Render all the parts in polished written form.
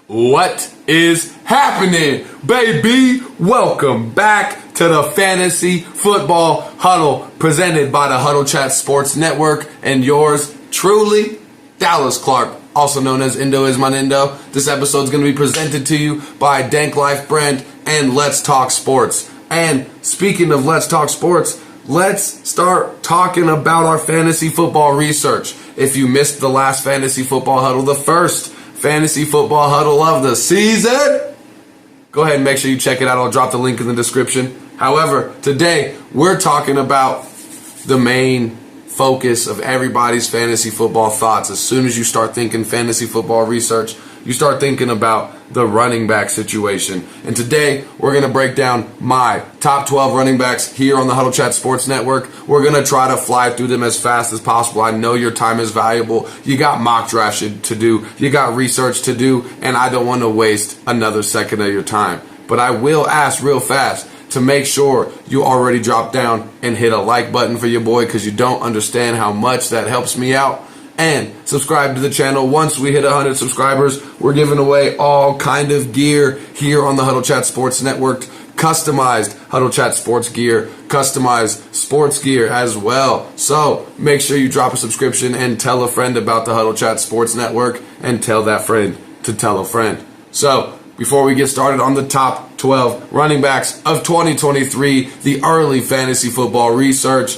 What is happening, baby? Welcome back to the Fantasy Football Huddle, presented by the Huddle Chat Sports Network and yours truly, Dallas Clark, also known as Indo is my Nindo. This episode is going to be presented to you by Danklyfe brand and Let's Talk Sports. And speaking of Let's Talk Sports, let's start talking about our fantasy football research. If you missed the last Fantasy Football Huddle, the first Fantasy Football Huddle of the season, go ahead and make sure you check it out. I'll drop the link in the description. However, today we're talking about the main focus of everybody's fantasy football thoughts. As soon as you start thinking fantasy football research, you start thinking about the running back situation. And today we're going to break down my top 12 running backs here on the Huddle Chat Sports Network. We're going to try to fly through them as fast as possible. I know your time is valuable. You got mock drafts to do. You got research to do. And I don't want to waste another second of your time. But I will ask real fast to make sure you already drop down and hit a like button for your boy, because you don't understand how much that helps me out. And subscribe to the channel. Once we hit 100 subscribers, we're giving away all kind of gear here on the Huddle Chat Sports Network. Customized Huddle Chat Sports gear, customized sports gear as well. So make sure you drop a subscription and tell a friend about the Huddle Chat Sports Network, and tell that friend to tell a friend. So before we get started on the top 12 running backs of 2023, the early fantasy football research,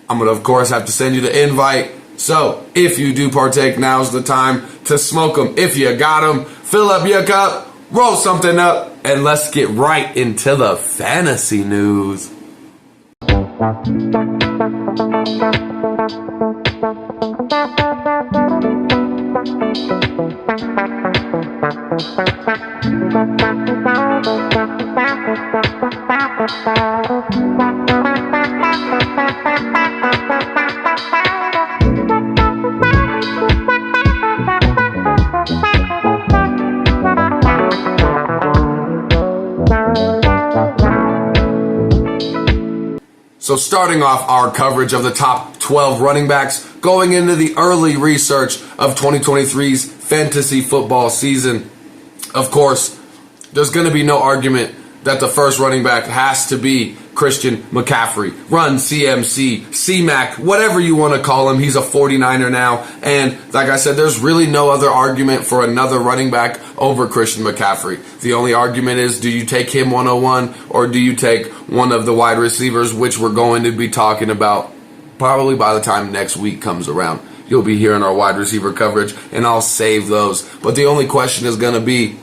I'm going to, of course, have to send you the invite. So if you do partake, now's the time to smoke them. If you got them, fill up your cup, roll something up, and let's get right into the fantasy news. So starting off our coverage of the top 12 running backs, going into the early research of 2023's fantasy football season. Of course, there's going to be no argument that the first running back has to be Christian McCaffrey. Run CMC, C-Mac, whatever you want to call him. He's a 49er now. And like I said, there's really no other argument for another running back over Christian McCaffrey. The only argument is, do you take him 101 or do you take one of the wide receivers, which we're going to be talking about probably by the time next week comes around. You'll be hearing our wide receiver coverage, and I'll save those. But the only question is going to be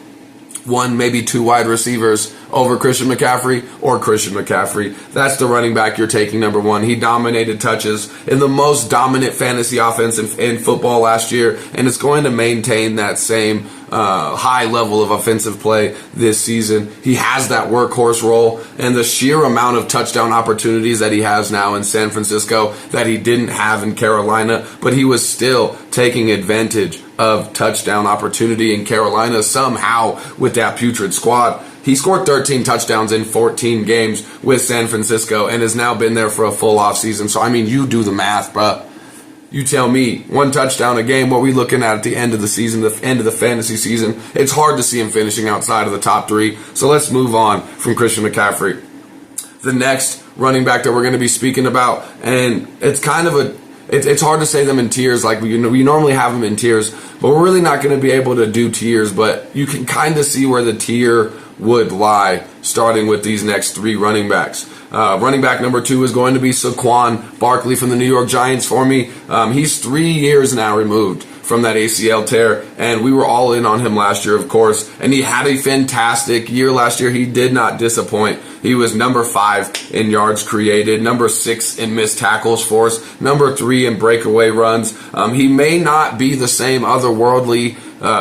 one, maybe two wide receivers over Christian McCaffrey, or Christian McCaffrey. That's the running back you're taking, number one. He dominated touches in the most dominant fantasy offense in football last year, and it's going to maintain that same high level of offensive play this season. He has that workhorse role, and the sheer amount of touchdown opportunities that he has now in San Francisco that he didn't have in Carolina, but he was still taking advantage of touchdown opportunity in Carolina somehow with that putrid squad. He scored 13 touchdowns in 14 games with San Francisco and has now been there for a full offseason. So, I mean, you do the math, bruh. You tell me, one touchdown a game, what are we looking at the end of the season, the end of the fantasy season? It's hard to see him finishing outside of the top three. So let's move on from Christian McCaffrey. The next running back that we're going to be speaking about, and it's kind of it's hard to say them in tiers, like we normally have them in tiers, but we're really not going to be able to do tiers, but you can kind of see where the tier would lie, starting with these next three running backs. Running back number 2 is going to be Saquon Barkley from the New York Giants for me. He's 3 years now removed from that ACL tear, and we were all in on him last year, of course, and he had a fantastic year last year. He did not disappoint. He was number 5 in yards created, number 6 in missed tackles forced, number 3 in breakaway runs. He may not be the same otherworldly,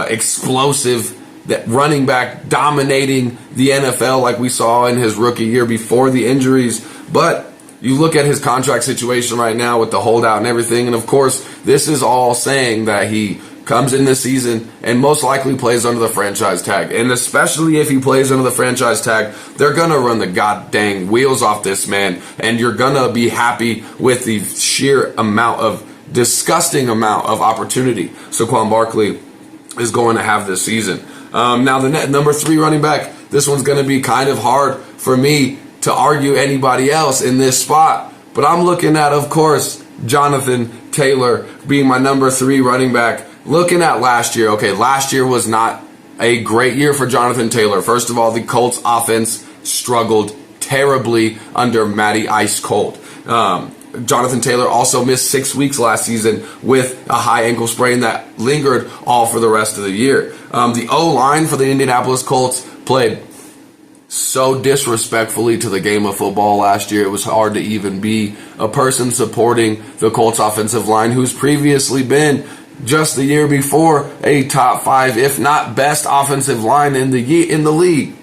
explosive that running back dominating the NFL like we saw in his rookie year before the injuries, but you look at his contract situation right now with the holdout and everything, and of course, this is all saying that he comes in this season and most likely plays under the franchise tag. And especially if he plays under the franchise tag, they're going to run the goddamn wheels off this man, and you're going to be happy with the sheer disgusting amount of opportunity Saquon Barkley is going to have this season. Now, the number 3 running back, this one's going to be kind of hard for me to argue anybody else in this spot. But I'm looking at, of course, Jonathan Taylor being my number 3 running back. Looking at last year, okay, last year was not a great year for Jonathan Taylor. First of all, the Colts offense struggled terribly under Matty Ice Cold. Jonathan Taylor also missed 6 weeks last season with a high ankle sprain that lingered all for the rest of the year. The O-line for the Indianapolis Colts played so disrespectfully to the game of football last year. It was hard to even be a person supporting the Colts offensive line, who's previously been, just the year before, a top 5, if not best offensive line in the league.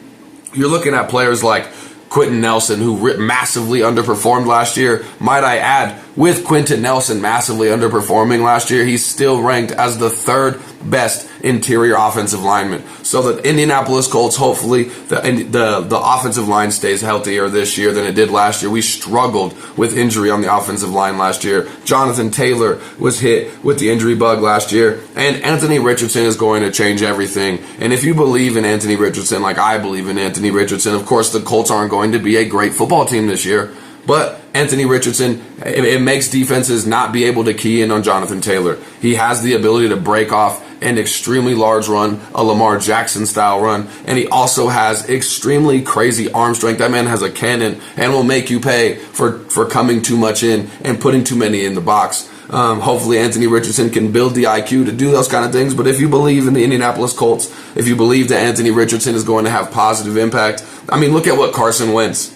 You're looking at players like Quentin Nelson, who massively underperformed last year. Might I add, with Quentin Nelson massively underperforming last year, he's still ranked as the 3rd best interior offensive lineman. So the Indianapolis Colts, hopefully the offensive line stays healthier this year than it did last year. We struggled with injury on the offensive line last year. Jonathan Taylor was hit with the injury bug last year. And Anthony Richardson is going to change everything. And if you believe in Anthony Richardson, like I believe in Anthony Richardson, of course the Colts aren't going to be a great football team this year. But Anthony Richardson, it makes defenses not be able to key in on Jonathan Taylor. He has the ability to break off an extremely large run, a Lamar Jackson style run, and he also has extremely crazy arm strength. That man has a cannon and will make you pay for coming too much in and putting too many in the box. Hopefully Anthony Richardson can build the IQ to do those kind of things. But if you believe in the Indianapolis Colts, if you believe that Anthony Richardson is going to have positive impact, I mean, look at what Carson Wentz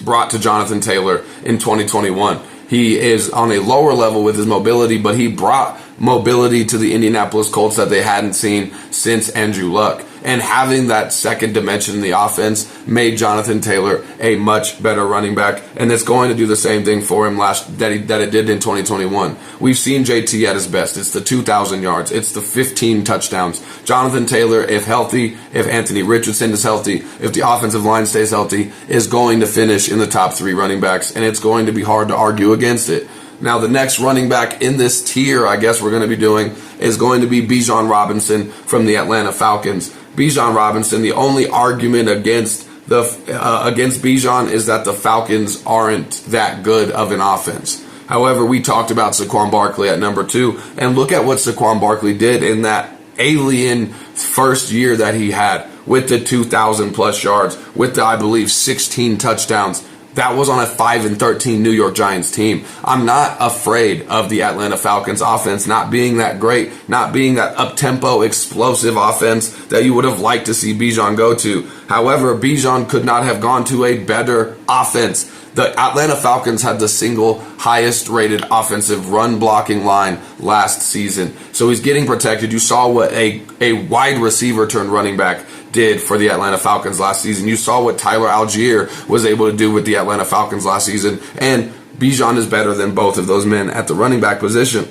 brought to Jonathan Taylor in 2021. He is on a lower level with his mobility, but he brought mobility to the Indianapolis Colts that they hadn't seen since Andrew Luck. And having that second dimension in the offense made Jonathan Taylor a much better running back, and it's going to do the same thing for him that it did in 2021. We've seen JT at his best. It's the 2,000 yards. It's the 15 touchdowns. Jonathan Taylor, if healthy, if Anthony Richardson is healthy, if the offensive line stays healthy, is going to finish in the top 3 running backs, and it's going to be hard to argue against it. Now, the next running back in this tier, I guess we're going to be doing, is going to be Bijan Robinson from the Atlanta Falcons. Bijan Robinson, the only argument against Bijan is that the Falcons aren't that good of an offense. However, we talked about Saquon Barkley at number 2, and look at what Saquon Barkley did in that alien first year that he had with the 2,000 plus yards, with the, I believe, 16 touchdowns. That was on a 5-13 New York Giants team. I'm not afraid of the Atlanta Falcons offense not being that great, not being that up-tempo, explosive offense that you would have liked to see Bijan go to. However, Bijan could not have gone to a better offense. The Atlanta Falcons had the single highest rated offensive run blocking line last season. So he's getting protected. You saw what a wide receiver turned running back did for the Atlanta Falcons last season. You saw what Tyler Algier was able to do with the Atlanta Falcons last season. And Bijan is better than both of those men at the running back position.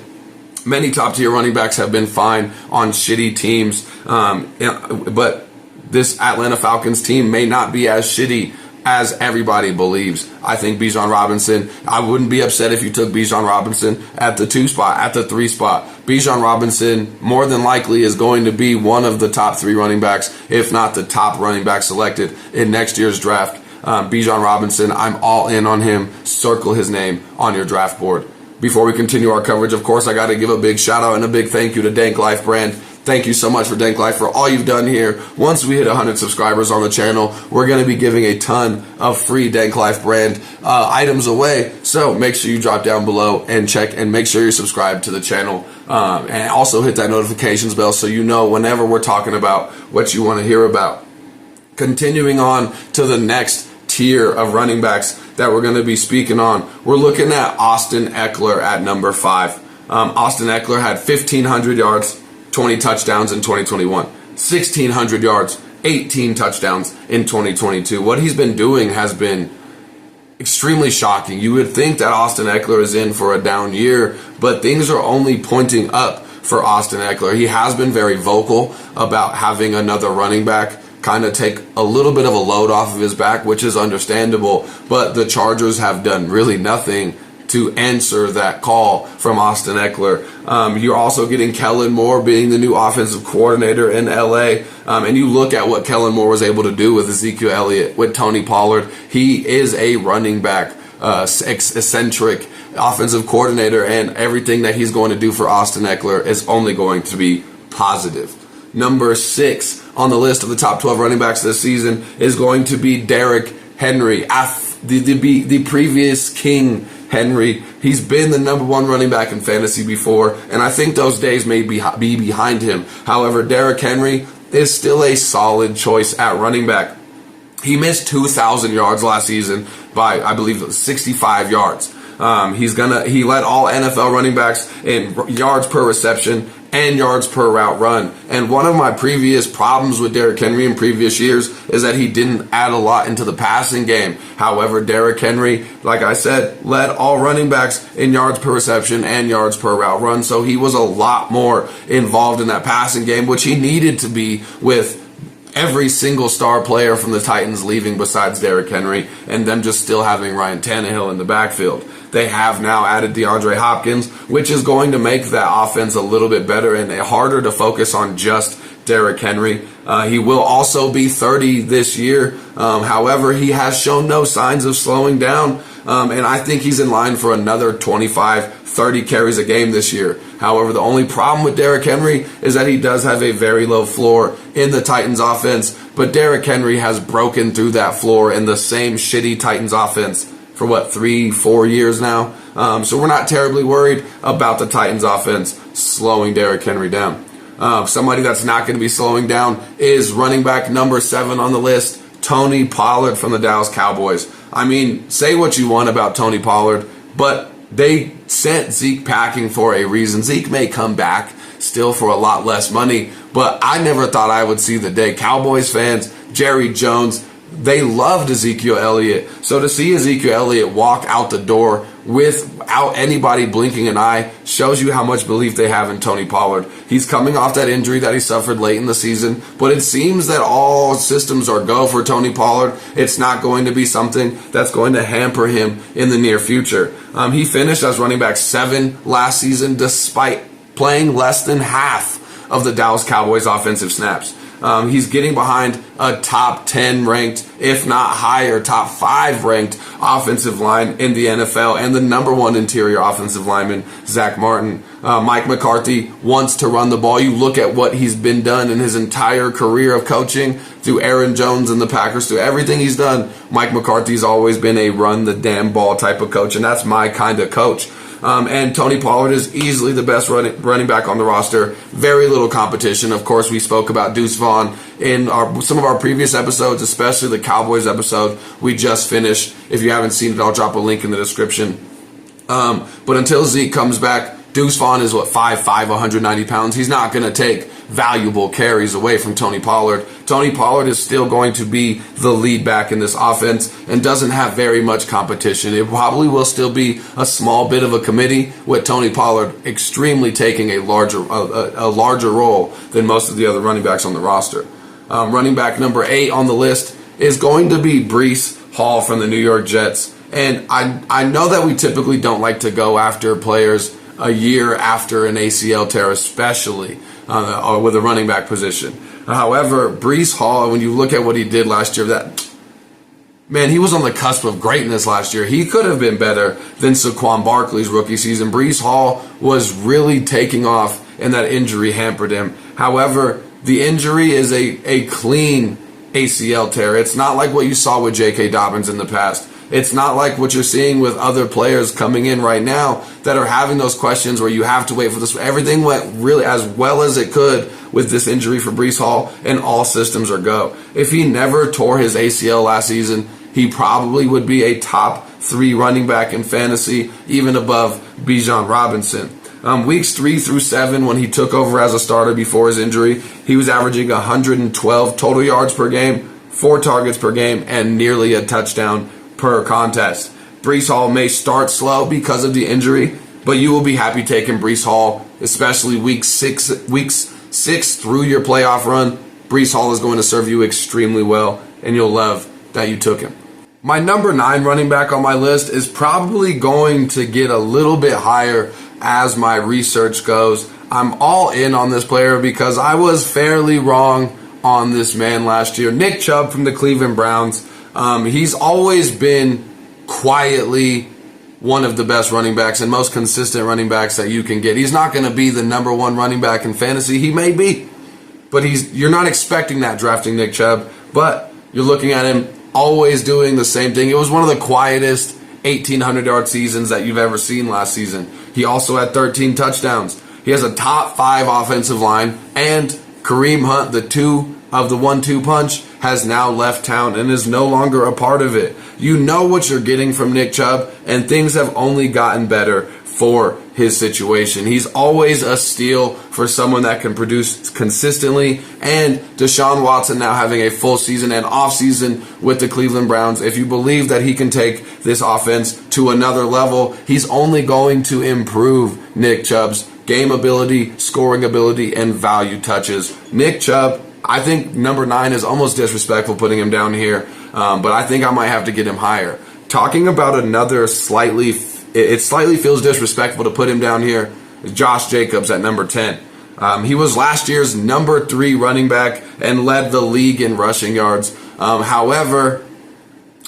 Many top-tier running backs have been fine on shitty teams. But this Atlanta Falcons team may not be as shitty as everybody believes. I think Bijan Robinson, I wouldn't be upset if you took Bijan Robinson at the 2 spot, at the 3 spot. Bijan Robinson more than likely is going to be one of the top 3 running backs, if not the top running back selected in next year's draft. Bijan Robinson, I'm all in on him. Circle his name on your draft board. Before we continue our coverage, of course, I got to give a big shout out and a big thank you to Danklyfe brand. Thank you so much for Danklyfe for all you've done here. Once we hit 100 subscribers on the channel, we're going to be giving a ton of free Danklyfe brand items away. So make sure you drop down below and check and make sure you're subscribed to the channel. And also hit that notifications bell so you know whenever we're talking about what you want to hear about. Continuing on to the next tier of running backs that we're going to be speaking on, we're looking at Austin Ekeler at number 5. Austin Ekeler had 1,500 yards, 20 touchdowns in 2021, 1,600 yards, 18 touchdowns in 2022. What he's been doing has been extremely shocking. You would think that Austin Ekeler is in for a down year, but things are only pointing up for Austin Ekeler. He has been very vocal about having another running back kind of take a little bit of a load off of his back, which is understandable, but the Chargers have done really nothing to answer that call from Austin Ekeler. You're also getting Kellen Moore being the new offensive coordinator in LA. And you look at what Kellen Moore was able to do with Ezekiel Elliott, with Tony Pollard. He is a running back, eccentric offensive coordinator, and everything that he's going to do for Austin Ekeler is only going to be positive. Number 6 on the list of the top 12 running backs this season is going to be Derrick Henry, the previous King Henry. He's been the number 1 running back in fantasy before, and I think those days may be behind him. However, Derrick Henry is still a solid choice at running back. He missed 2,000 yards last season by, I believe, 65 yards. He led all NFL running backs in yards per reception and yards per route run. And one of my previous problems with Derrick Henry in previous years is that he didn't add a lot into the passing game. However, Derrick Henry, like I said, led all running backs in yards per reception and yards per route run. So he was a lot more involved in that passing game, which he needed to be with every single star player from the Titans leaving besides Derrick Henry, and them just still having Ryan Tannehill in the backfield. They have now added DeAndre Hopkins, which is going to make that offense a little bit better and harder to focus on just Derrick Henry. He will also be 30 this year. However, he has shown no signs of slowing down. And I think he's in line for another 25, 30 carries a game this year. However, the only problem with Derrick Henry is that he does have a very low floor in the Titans offense. But Derrick Henry has broken through that floor in the same shitty Titans offense for 3-4 years now. So we're not terribly worried about the Titans offense slowing Derrick Henry down. Somebody that's not going to be slowing down is running back number 7 on the list, Tony Pollard from the Dallas Cowboys. I mean, say what you want about Tony Pollard, but they sent Zeke packing for a reason. Zeke may come back still for a lot less money, but I never thought I would see the day. Cowboys fans, Jerry Jones, they loved Ezekiel Elliott. So to see Ezekiel Elliott walk out the door without anybody blinking an eye shows you how much belief they have in Tony Pollard. He's coming off that injury that he suffered late in the season, but it seems that all systems are go for Tony Pollard. It's not going to be something that's going to hamper him in the near future. He finished as running back 7 last season despite playing less than half of the Dallas Cowboys offensive snaps. He's getting behind a top 10 ranked, if not higher, top 5 ranked offensive line in the NFL and the number 1 interior offensive lineman, Zach Martin. Mike McCarthy wants to run the ball. You look at what he's been done in his entire career of coaching, through Aaron Jones and the Packers, through everything he's done. Mike McCarthy's always been a run the damn ball type of coach, and that's my kind of coach. And Tony Pollard is easily the best running back on the roster. Very little competition. Of course, we spoke about Deuce Vaughn in some of our previous episodes, especially the Cowboys episode we just finished. If you haven't seen it, I'll drop a link in the description. But until Zeke comes back, Deuce Vaughn is 5'5", 190 pounds. He's not going to take valuable carries away from Tony Pollard. Tony Pollard is still going to be the lead back in this offense and doesn't have very much competition. It probably will still be a small bit of a committee, with Tony Pollard extremely taking a larger role than most of the other running backs on the roster. Running back number 8 on the list is going to be Breece Hall from the New York Jets. And I know that we typically don't like to go after players a year after an ACL tear, especially with a running back position. However, Breece Hall, when you look at what he did last year, he was on the cusp of greatness last year. He could have been better than Saquon Barkley's rookie season. Breece Hall was really taking off, and that injury hampered him. However, the injury is a clean ACL tear. It's not like what you saw with J.K. Dobbins in the past. It's not like what you're seeing with other players coming in right now that are having those questions where you have to wait for this. Everything went really as well as it could with this injury for Breece Hall, and all systems are go. If he never tore his ACL last season, he probably would be a top 3 running back in fantasy, even above Bijan Robinson. Weeks 3 through 7, when he took over as a starter before his injury, he was averaging 112 total yards per game, 4 targets per game, and nearly a touchdown per contest. Breece Hall may start slow because of the injury, but you will be happy taking Breece Hall, especially weeks 6 through your playoff run. Breece Hall is going to serve you extremely well, and you'll love that you took him. My number 9 running back on my list is probably going to get a little bit higher as my research goes. I'm all in on this player because I was fairly wrong on this man last year. Nick Chubb from the Cleveland Browns. He's always been quietly one of the best running backs and most consistent running backs that you can get. He's not going to be the number 1 running back in fantasy. He may be, but you're not expecting that drafting Nick Chubb, but you're looking at him always doing the same thing. It was one of the quietest 1,800-yard seasons that you've ever seen last season. He also had 13 touchdowns. He has a top 5 offensive line, and Kareem Hunt, the 1-2 punch, has now left town and is no longer a part of it. You know what you're getting from Nick Chubb, and things have only gotten better for his situation. He's always a steal for someone that can produce consistently, and Deshaun Watson now having a full season and off season with the Cleveland Browns. If you believe that he can take this offense to another level, he's only going to improve Nick Chubb's game ability, scoring ability, and value touches. Nick Chubb, I think number 9 is almost disrespectful putting him down here, but I think I might have to get him higher. Talking about another it slightly feels disrespectful to put him down here, is Josh Jacobs at number 10. He was last year's number 3 running back and led the league in rushing yards. However,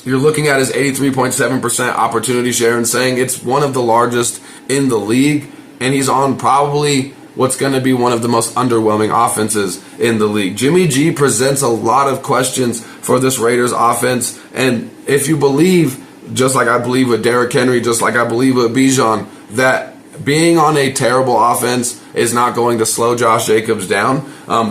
you're looking at his 83.7% opportunity share and saying it's one of the largest in the league, and he's on probably what's going to be one of the most underwhelming offenses in the league. Jimmy G presents a lot of questions for this Raiders offense, and if you believe, just like I believe with Derrick Henry, just like I believe with Bijan, that being on a terrible offense is not going to slow Josh Jacobs down.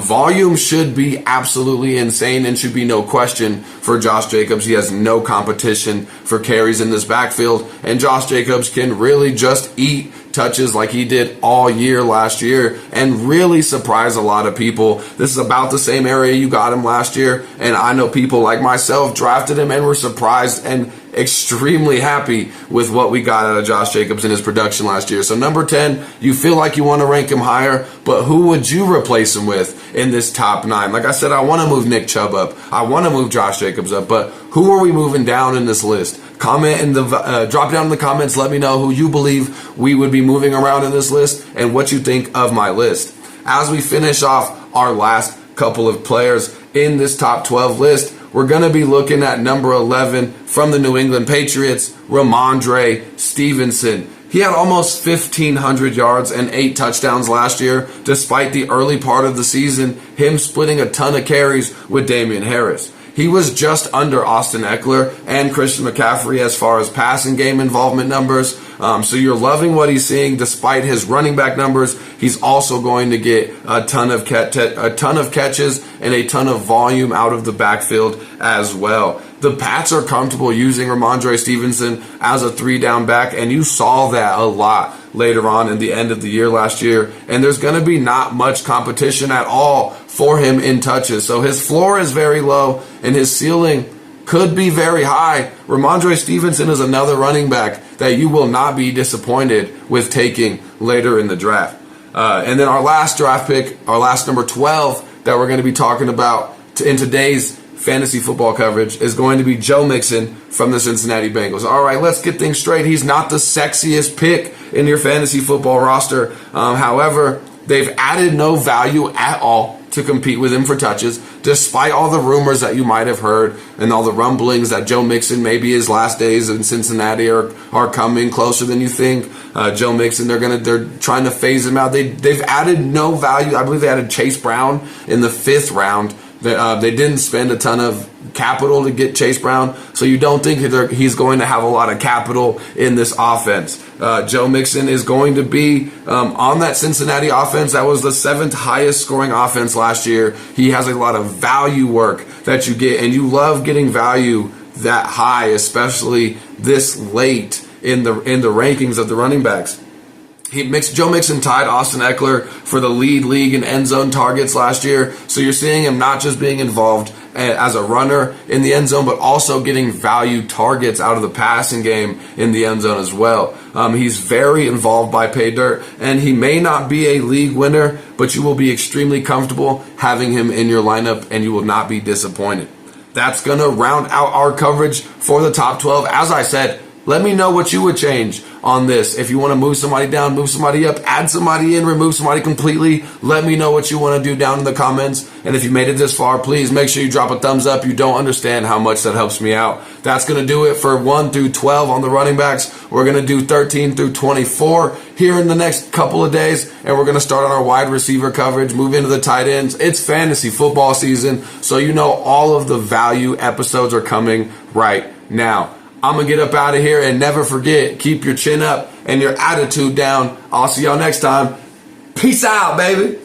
Volume should be absolutely insane and should be no question for Josh Jacobs. He has no competition for carries in this backfield, and Josh Jacobs can really just eat touches like he did all year last year and really surprise a lot of people. This is about the same area you got him last year, and I know people like myself drafted him and were surprised and extremely happy with what we got out of Josh Jacobs in his production last year. So number 10, you feel like you want to rank him higher, but who would you replace him with in this top 9? Like I said, I want to move Nick Chubb up. I want to move Josh Jacobs up, but who are we moving down in this list? Comment in the drop down in the comments. Let me know who you believe we would be moving around in this list and what you think of my list. As we finish off our last couple of players in this top 12 list, we're going to be looking at number 11 from the New England Patriots, Ramondre Stevenson. He had almost 1,500 yards and 8 touchdowns last year, despite the early part of the season, him splitting a ton of carries with Damian Harris. He was just under Austin Ekeler and Christian McCaffrey as far as passing game involvement numbers. So you're loving what he's seeing despite his running back numbers. He's also going to get a ton of catches and a ton of volume out of the backfield as well. The Pats are comfortable using Ramondre Stevenson as a 3-down back, and you saw that a lot later on in the end of the year last year. And there's going to be not much competition at all for him in touches. So his floor is very low and his ceiling could be very high. Ramondre Stevenson is another running back that you will not be disappointed with taking later in the draft. And then our last draft pick, our last number 12 that we're going to be talking about in today's fantasy football coverage is going to be Joe Mixon from the Cincinnati Bengals. All right, let's get things straight. He's not the sexiest pick in your fantasy football roster. However, they've added no value at all to compete with him for touches, despite all the rumors that you might have heard and all the rumblings that Joe Mixon, maybe his last days in Cincinnati are coming closer than you think. Joe Mixon, they're trying to phase him out. They've added no value. I believe they added Chase Brown in the 5th round. They didn't spend a ton of capital to get Chase Brown, so you don't think he's going to have a lot of capital in this offense. Joe Mixon is going to be on that Cincinnati offense. That was the 7th highest scoring offense last year. He has a lot of value work that you get, and you love getting value that high, especially this late in the rankings of the running backs. Joe Mixon tied Austin Ekeler for the league in end zone targets last year. So you're seeing him not just being involved as a runner in the end zone, but also getting value targets out of the passing game in the end zone as well. He's very involved by pay dirt, and he may not be a league winner, but you will be extremely comfortable having him in your lineup, and you will not be disappointed. that's going to round out our coverage for the top 12. As I said, let me know what you would change on this. If you want to move somebody down, move somebody up, add somebody in, remove somebody completely, let me know what you want to do down in the comments. And if you made it this far, please make sure you drop a thumbs up. You don't understand how much that helps me out. That's going to do it for 1 through 12 on the running backs. We're going to do 13 through 24 here in the next couple of days. And we're going to start on our wide receiver coverage, move into the tight ends. It's fantasy football season, so you know all of the value episodes are coming right now. I'm going to get up out of here, and never forget, keep your chin up and your attitude down. I'll see y'all next time. Peace out, baby.